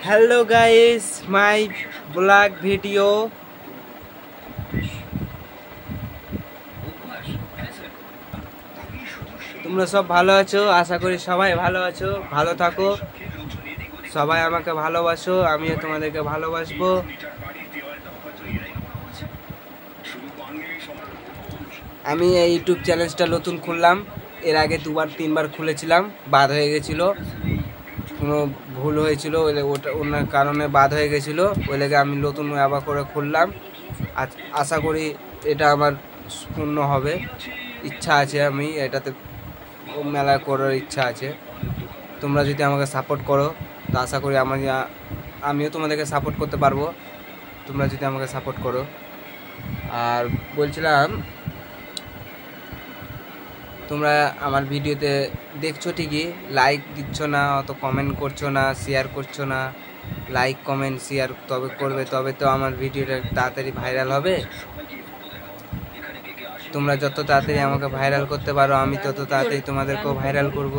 Hello guys my blog video. তোমরা সব ভালো আছো, আশা করি সবাই ভালো আছো। ভালো থাকো, সবাই আমাকে ভালোবাসো, আমিও তোমাদেরকে ভালোবাসবো। আমি এই ইউটিউব চ্যানেলটা নতুন খুললাম, এর আগে দুবার তিনবার খুলেছিলাম, বাদ হয়ে গেছিল, কোনো ভুল হয়েছিল, ওটা অন্য কারণে বাদ হয়ে গেছিলো, ওই লেগে আমি নতুন আবার করে খুললাম। আশা করি এটা আমার পূর্ণ হবে, ইচ্ছা আছে, আমি এটাতে মেলা করার ইচ্ছা আছে। তোমরা যদি আমাকে সাপোর্ট করো তো আশা করি আমিও তোমাদেরকে সাপোর্ট করতে পারবো, তোমরা যদি আমাকে সাপোর্ট করো। আর বলছিলাম, তোমরা আমার ভিডিওতে দেখছো ঠিকই, লাইক দিচ্ছ না, অত কমেন্ট করছো না, শেয়ার করছো না। লাইক কমেন্ট শেয়ার তবে করবে, তবে তো আমার ভিডিওটা তাড়াতাড়ি ভাইরাল হবে। তোমরা যত তাড়াতাড়ি আমাকে ভাইরাল করতে পারো, আমি তত তাড়াতাড়ি তোমাদেরকেও ভাইরাল করব।